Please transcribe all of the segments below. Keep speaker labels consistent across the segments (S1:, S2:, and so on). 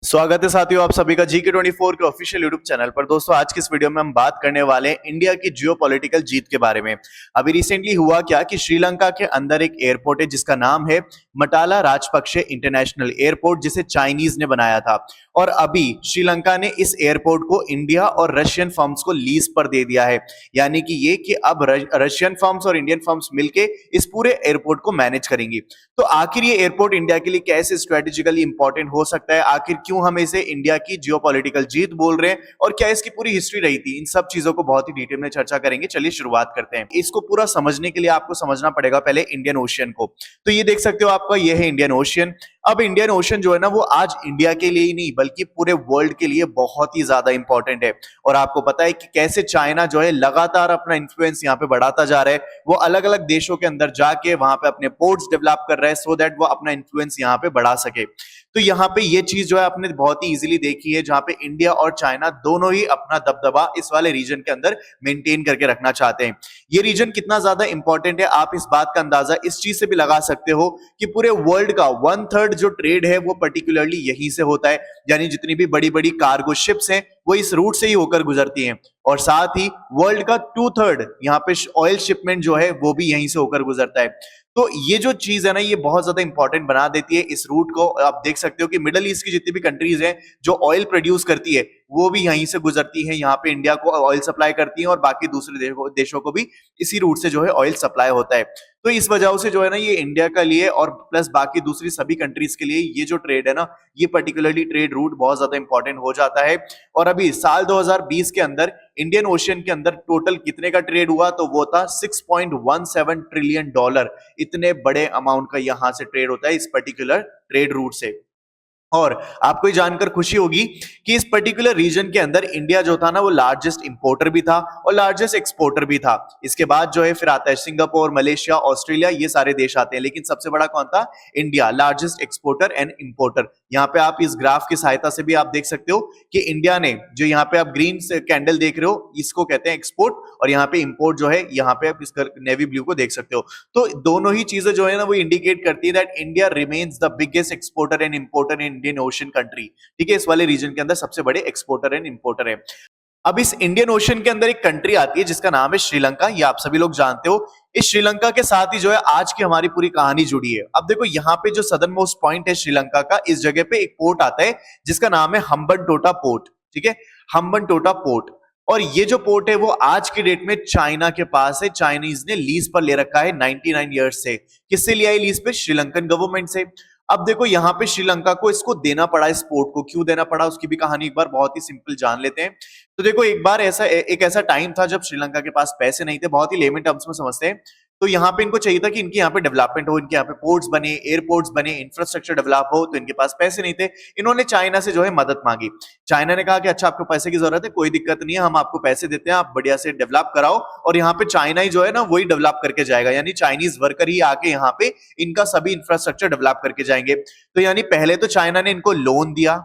S1: स्वागत है साथियों आप सभी का GK24 के ऑफिशियल यूट्यूब चैनल पर। दोस्तों आज की इस वीडियो में हम बात करने वाले हैं इंडिया की जियोपॉलिटिकल जीत के बारे में। अभी रिसेंटली हुआ क्या कि श्रीलंका के अंदर एक एयरपोर्ट है जिसका नाम है मटाला राजपक्षे इंटरनेशनल एयरपोर्ट, जिसे चाइनीज ने बनाया था। और अभी श्रीलंका ने इस एयरपोर्ट को इंडिया और रशियन फर्म्स को लीज पर दे दिया है। यानी कि ये कि अब रशियन फर्म्स और इंडियन फर्म्स मिलके इस पूरे एयरपोर्ट को मैनेज करेंगी। तो आखिर ये एयरपोर्ट इंडिया के लिए कैसे स्ट्रेटेजिकली इंपॉर्टेंट हो सकता है, आखिर क्यों हम इसे इंडिया की जियोपॉलिटिकल जीत बोल रहे हैं और क्या इसकी पूरी हिस्ट्री रही थी, इन सब चीजों को बहुत ही डिटेल में चर्चा करेंगे। चलिए शुरुआत करते हैं। इसको पूरा समझने के लिए आपको समझना पड़ेगा पहले इंडियन ओशियन को। तो ये देख सकते हो आपका ये है इंडियन ओशियन। अब इंडियन ओशन जो है ना वो आज इंडिया के लिए ही नहीं बल्कि पूरे वर्ल्ड के लिए बहुत ही ज्यादा इंपॉर्टेंट है। और आपको पता है कि कैसे चाइना जो है लगातार अपना इन्फ्लुएंस यहाँ पे बढ़ाता जा रहा है। वो अलग अलग देशों के अंदर जाके वहां पे अपने पोर्ट्स डेवलप कर रहा है सो दैट वो अपना इन्फ्लुएंस यहाँ पे बढ़ा सके। तो यहाँ पे ये चीज जो है आपने बहुत ही इजीली देखी है, जहां पे इंडिया और चाइना दोनों ही अपना दबदबा इस वाले रीजन के अंदर मेंटेन करके रखना चाहते हैं। ये रीजन कितना ज्यादा इंपॉर्टेंट है आप इस बात का अंदाजा इस चीज से भी लगा सकते हो कि पूरे वर्ल्ड का 1/3 जो ट्रेड है वो पर्टिकुलरली यहीं से होता है। यानी जितनी भी बड़ी बड़ी कार्गो शिप्स हैं वो इस रूट से ही होकर गुजरती हैं। और साथ ही वर्ल्ड का 2/3 यहाँ पे ऑयल शिपमेंट जो है वो भी यहीं से होकर गुजरता है। तो ये जो चीज है ना ये बहुत ज्यादा इंपॉर्टेंट बना देती है इस रूट को। आप देख सकते हो कि मिडिल ईस्ट की जितनी भी कंट्रीज हैं जो ऑयल प्रोड्यूस करती है वो भी यहीं से गुजरती है, यहाँ पे इंडिया को ऑयल सप्लाई करती है और बाकी दूसरे देशों को भी इसी रूट से जो है ऑयल सप्लाई होता है। तो इस वजह से जो है ना ये इंडिया का लिए और प्लस बाकी दूसरी सभी कंट्रीज के लिए ये जो ट्रेड है ना ये पर्टिकुलरली ट्रेड रूट बहुत ज्यादा इंपॉर्टेंट हो जाता है। और अभी साल 2020 के अंदर इंडियन ओशियन के अंदर टोटल कितने का ट्रेड हुआ तो वो था $6.17 ट्रिलियन। इतने बड़े अमाउंट का यहां से ट्रेड होता है इस पर्टिकुलर ट्रेड रूट से। और आपको ये जानकर खुशी होगी कि इस पर्टिकुलर रीजन के अंदर इंडिया जो था ना वो लार्जेस्ट इंपोर्टर भी था और लार्जेस्ट एक्सपोर्टर भी था। इसके बाद जो है फिर आता है सिंगापुर, मलेशिया, ऑस्ट्रेलिया, ये सारे देश आते हैं, लेकिन सबसे बड़ा कौन था? India, largest exporter and importer. यहाँ पे आप इस ग्राफ की सहायता से भी आप देख सकते हो कि इंडिया ने जो यहाँ पे आप ग्रीन कैंडल देख रहे हो इसको कहते हैं एक्सपोर्ट, और यहाँ पे इंपोर्ट जो है यहाँ पे आप इसका नेवी ब्लू को देख सकते हो। तो दोनों ही चीजें जो है ना वो इंडिकेट करती है that India remains the biggest exporter and importer in Indian ocean country. ठीक है, इस वाले रीजन के अंदर सबसे बड़े एक्सपोर्टर एंड इंपोर्टर है। अब इस इंडियन ओशन के अंदर एक कंट्री आती है जिसका नाम है श्रीलंका। ये आप सभी लोग जानते हो। इस श्रीलंका के साथ ही जो है आज की हमारी पूरी कहानी जुड़ी है। अब देखो यहाँ पे जो सदर्न मोस्ट पॉइंट है श्रीलंका का, इस जगह पे एक पोर्ट आता है जिसका नाम है हम्बनटोटा पोर्ट। ठीक है, हम्बनटोटा पोर्ट। और ये जो पोर्ट है वो आज की डेट में चाइना के पास है। चाइनीज ने लीज पर ले रखा है 99 ईयर्स से। किससे लिया है लीज पे? श्रीलंकन गवर्नमेंट से। अब देखो यहाँ पे श्रीलंका को इसको देना पड़ा, इस पोर्ट को क्यों देना पड़ा उसकी भी कहानी एक बार बहुत ही सिंपल जान लेते हैं। तो देखो एक बार एक ऐसा टाइम था जब श्रीलंका के पास पैसे नहीं थे, बहुत ही लेमन टर्म्स में समझते हैं। तो यहाँ पे इनको चाहिए था कि इनके यहाँ पे डेवलपमेंट हो, इनके यहाँ पे पोर्ट्स बने, एयरपोर्ट्स बने, इंफ्रास्ट्रक्चर डेवलप हो। तो इनके पास पैसे नहीं थे, इन्होंने चाइना से जो है मदद मांगी। चाइना ने कहा कि अच्छा आपको पैसे की जरूरत है, कोई दिक्कत नहीं है, हम आपको पैसे देते हैं, आप बढ़िया से डेवलप कराओ। और यहाँ पे चाइना ही जो है ना वही डेवलप करके जाएगा, यानी चाइनीज वर्कर ही आके यहाँ पे इनका सभी इंफ्रास्ट्रक्चर डेवलप करके जाएंगे। तो यानी पहले तो चाइना ने इनको लोन दिया,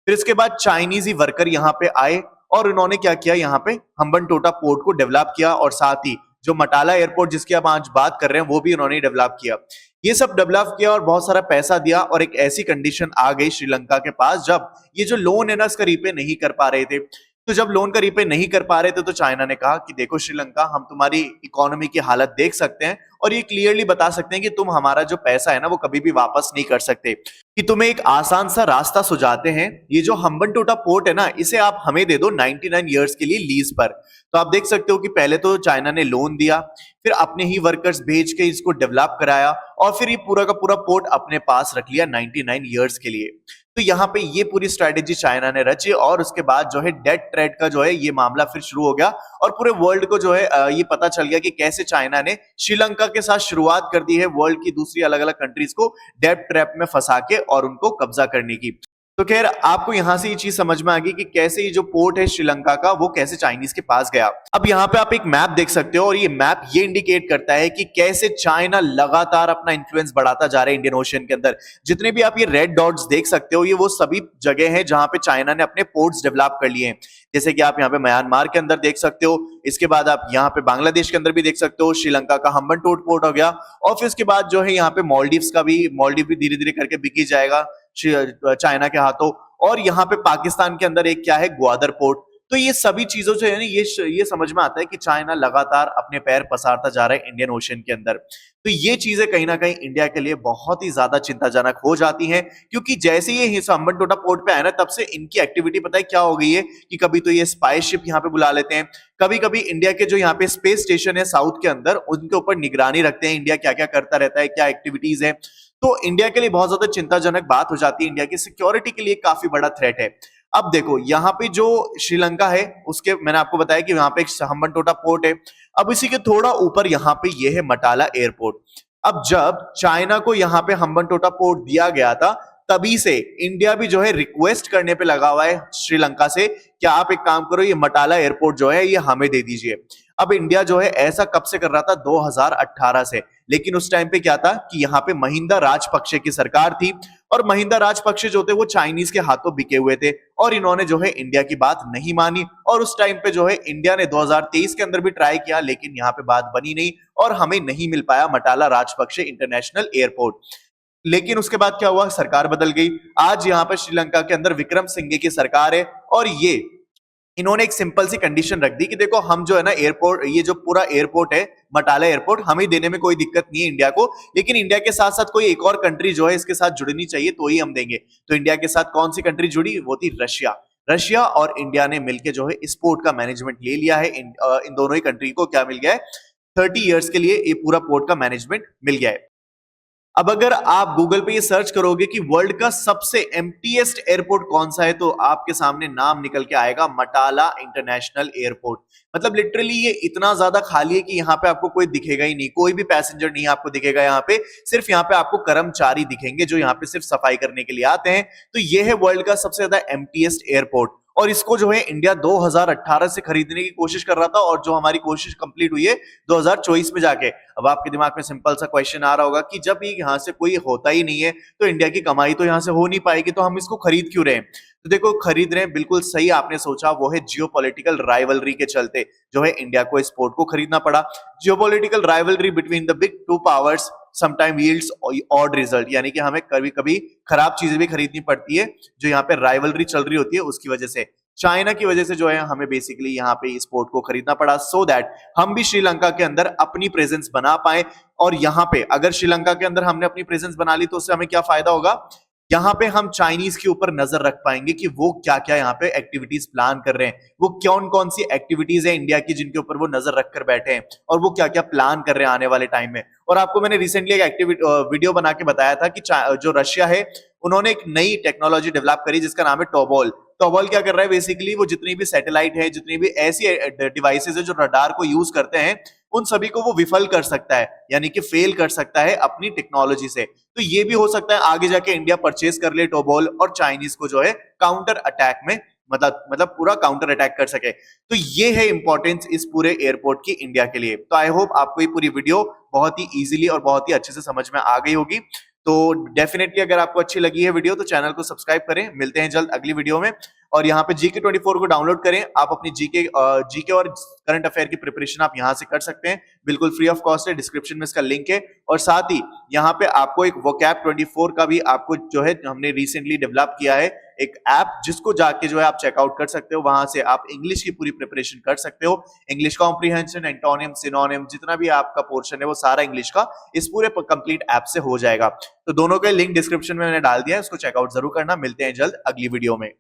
S1: फिर इसके बाद चाइनीज ही वर्कर यहाँ पे आए और उन्होंने क्या किया, यहाँ पे हम्बनटोटा पोर्ट को डेवलप किया। और साथ ही जो मटाला एयरपोर्ट जिसकी आप आज बात कर रहे हैं वो भी उन्होंने डेवलप किया। ये सब डेवलप किया और बहुत सारा पैसा दिया। और एक ऐसी कंडीशन आ गई श्रीलंका के पास जब ये जो लोन है ना इसका रीपे नहीं कर पा रहे थे। तो जब लोन का रीपे नहीं कर पा रहे थे तो चाइना ने कहा कि देखो श्रीलंका, हम तुम्हारी इकोनॉमी की हालत देख सकते हैं और ये क्लियरली बता सकते हैं कि तुम हमारा जो पैसा है ना वो कभी भी वापस नहीं कर सकते, कि तुम्हें एक आसान सा रास्ता सुझाते हैं। ये जो हम्बनटोटा पोर्ट है ना इसे आप हमें दे दो 99 ईयर्स के लिए लीज पर। तो आप देख सकते हो कि पहले तो चाइना ने लोन दिया, फिर अपने ही वर्कर्स भेज के इसको डेवलप कराया और फिर ये पूरा का पूरा पोर्ट अपने पास रख लिया 99 ईयर्स के लिए। तो यहाँ पे ये पूरी स्ट्रेटेजी चाइना ने रची और उसके बाद जो है डेट ट्रेड का जो है ये मामला फिर शुरू हो गया और पूरे वर्ल्ड को जो है ये पता चल गया कि कैसे चाइना ने श्रीलंका के साथ शुरुआत कर दी है वर्ल्ड की दूसरी अलग अलग कंट्रीज को डेट ट्रैप में फंसा के और उनको कब्जा करने की। तो खैर आपको यहां से ये चीज समझ में आ गई कि कैसे ये जो पोर्ट है श्रीलंका का वो कैसे चाइनीज के पास गया। अब यहाँ पे आप एक मैप देख सकते हो और ये मैप ये इंडिकेट करता है कि कैसे चाइना लगातार अपना इन्फ्लुएंस बढ़ाता जा रहा है इंडियन ओशन के अंदर। जितने भी आप ये रेड डॉट्स देख सकते हो ये वो सभी जगह हैं जहां पे चाइना ने अपने पोर्ट्स डेवलप कर लिए हैं। जैसे कि आप यहाँ पे म्यांमार के अंदर देख सकते हो, इसके बाद आप यहाँ पे बांग्लादेश के अंदर भी देख सकते हो, श्रीलंका का हम्बनटोट पोर्ट हो गया और फिर उसके बाद जो है यहाँ पे मालदीव्स का भी, मालदीव भी धीरे धीरे करके बिकी जाएगा चाइना के हाथों। और यहाँ पे पाकिस्तान के अंदर एक क्या है, ग्वादर पोर्ट। तो ये सभी चीजों से है ना, ये समझ में आता है कि चाइना लगातार अपने पैर पसारता जा रहा है इंडियन ओशन के अंदर। तो ये चीजें कहीं ना कहीं इंडिया के लिए बहुत ही ज्यादा चिंताजनक हो जाती हैं, क्योंकि जैसे ये हम्बनटोटा पोर्ट पे आया ना, तब से इनकी एक्टिविटी पता है क्या हो गई है कि कभी तो ये स्पाई शिप यहाँ पे बुला लेते हैं, कभी कभी इंडिया के जो यहाँ पे स्पेस स्टेशन है साउथ के अंदर, उनके ऊपर निगरानी रखते हैं इंडिया क्या क्या करता रहता है, क्या एक्टिविटीज है। तो इंडिया के लिए बहुत ज्यादा चिंताजनक बात हो जाती है, इंडिया की सिक्योरिटी के लिए काफी बड़ा थ्रेट है। अब देखो यहाँ पे जो श्रीलंका है, उसके मैंने आपको बताया कि यहाँ पे एक हम्बनटोटा पोर्ट है। अब इसी के थोड़ा ऊपर यहाँ पे ये है मटाला एयरपोर्ट। अब जब चाइना को यहाँ पे हम्बनटोटा पोर्ट दिया गया था, तभी से इंडिया भी जो है रिक्वेस्ट करने पे लगा हुआ है श्रीलंका से कि आप एक काम करो, ये मटाला एयरपोर्ट जो है ये हमें दे दीजिए। अब इंडिया जो है ऐसा कब से कर रहा था, 2018 से। लेकिन उस टाइम पे क्या था कि यहाँ पे महिंदा राजपक्षे की सरकार थी, और महिंदा राजपक्षे जो थे वो चाइनीज के हाथों बिके हुए थे, और इन्होंने जो है इंडिया की बात नहीं मानी। और उस टाइम पे जो है इंडिया ने 2023 के अंदर भी ट्राई किया, लेकिन यहाँ पे बात बनी नहीं और हमें नहीं मिल पाया मटाला राजपक्षे इंटरनेशनल एयरपोर्ट। लेकिन उसके बाद क्या हुआ, सरकार बदल गई। आज यहाँ पर श्रीलंका के अंदर विक्रम सिंघे की सरकार है, और ये इन्होंने एक सिंपल सी कंडीशन रख दी कि देखो हम जो है ना एयरपोर्ट, ये जो पूरा एयरपोर्ट है मटाला एयरपोर्ट, हमें देने में कोई दिक्कत नहीं है इंडिया को, लेकिन इंडिया के साथ साथ कोई एक और कंट्री जो है इसके साथ जुड़नी चाहिए तो ही हम देंगे। तो इंडिया के साथ कौन सी कंट्री जुड़ी, वो थी रशिया। रशिया और इंडिया ने मिलकर जो है इस पोर्ट का मैनेजमेंट ले लिया है। इन दोनों ही कंट्री को क्या मिल गया है, 30 ईयर्स के लिए ये पूरा पोर्ट का मैनेजमेंट मिल गया है। अब अगर आप गूगल पे ये सर्च करोगे कि वर्ल्ड का सबसे एम्प्टीएस्ट एयरपोर्ट कौन सा है, तो आपके सामने नाम निकल के आएगा मटाला इंटरनेशनल एयरपोर्ट। मतलब लिटरली ये इतना ज्यादा खाली है कि यहाँ पे आपको कोई दिखेगा ही नहीं, कोई भी पैसेंजर नहीं आपको दिखेगा यहाँ पे, सिर्फ यहाँ पे आपको कर्मचारी दिखेंगे जो यहाँ पे सिर्फ सफाई करने के लिए आते हैं। तो ये है वर्ल्ड का सबसे ज्यादा एम्प्टीएस्ट एयरपोर्ट, और इसको जो है इंडिया 2018 से खरीदने की कोशिश कर रहा था, और जो हमारी कोशिश कंप्लीट हुई है 2024 में जाके। अब आपके दिमाग में सिंपल सा क्वेश्चन आ रहा होगा कि जब ये यहाँ से कोई होता ही नहीं है तो इंडिया की कमाई तो यहाँ से हो नहीं पाएगी, तो हम इसको खरीद क्यों रहे हैं। तो देखो खरीद रहे हैं, बिल्कुल सही आपने सोचा, वो है जियोपॉलिटिकल राइवलरी के चलते जो है इंडिया को इस पोर्ट को खरीदना पड़ा। Geopolitical rivalry between the big two powers sometime yields odd result, यानी कि हमें कभी कभी खराब चीजें भी खरीदनी पड़ती है जो यहाँ पे राइवलरी चल रही होती है उसकी वजह से। चाइना की वजह से जो है हमें बेसिकली यहाँ पे इस पोर्ट को खरीदना पड़ा, सो दैट हम भी श्रीलंका के अंदर अपनी प्रेजेंस बना पाए। और यहाँ पे अगर श्रीलंका के अंदर हमने अपनी प्रेजेंस बना ली तो उससे हमें क्या फायदा होगा, यहाँ पे हम चाइनीज के ऊपर नजर रख पाएंगे कि वो क्या क्या यहाँ पे एक्टिविटीज प्लान कर रहे हैं, वो कौन कौन सी एक्टिविटीज है इंडिया की जिनके ऊपर वो नजर रख कर बैठे हैं, और वो क्या क्या प्लान कर रहे हैं आने वाले टाइम में। और आपको मैंने रिसेंटली एक वीडियो बना के बताया था कि जो रशिया है उन्होंने एक नई टेक्नोलॉजी डेवलप करी जिसका नाम है टोबॉल। टोबॉल क्या कर रहा है, बेसिकली वो जितनी भी सैटेलाइट है, जितनी भी ऐसी डिवाइसेज है जो रडार को यूज करते हैं, उन सभी को वो विफल कर सकता है, यानी कि फेल कर सकता है अपनी टेक्नोलॉजी से। तो ये भी हो सकता है आगे जाके इंडिया परचेज कर ले टोबॉल, और चाइनीज को जो है काउंटर अटैक में मतलब पूरा काउंटर अटैक कर सके। तो ये है इंपॉर्टेंस इस पूरे एयरपोर्ट की इंडिया के लिए। तो आई होप आपको ये पूरी वीडियो बहुत ही इजीली और बहुत ही अच्छे से समझ में आ गई होगी। तो डेफिनेटली अगर आपको अच्छी लगी है वीडियो तो चैनल को सब्सक्राइब करें। मिलते हैं जल्द अगली वीडियो में। और यहाँ पे GK24 को डाउनलोड करें, आप अपनी जीके और करंट अफेयर की प्रिपरेशन आप यहाँ से कर सकते हैं, बिल्कुल फ्री ऑफ कॉस्ट है, डिस्क्रिप्शन में इसका लिंक है। और साथ ही यहाँ पे आपको एक वोकैब 24 का भी आपको जो है हमने रिसेंटली डेवलप किया है एक ऐप, जिसको जाके जो है आप चेकआउट कर सकते हो। वहां से आप इंग्लिश की पूरी प्रिपरेशन कर सकते हो, इंग्लिश कॉम्प्रिहेंशन, एंटोनिम, सिनोनिम, जितना भी आपका पोर्शन है वो सारा इंग्लिश का इस पूरे कंप्लीट ऐप से हो जाएगा। तो दोनों का लिंक डिस्क्रिप्शन में मैंने डाल दिया है, उसको चेकआउट जरूर करना। मिलते हैं जल्द अगली वीडियो में।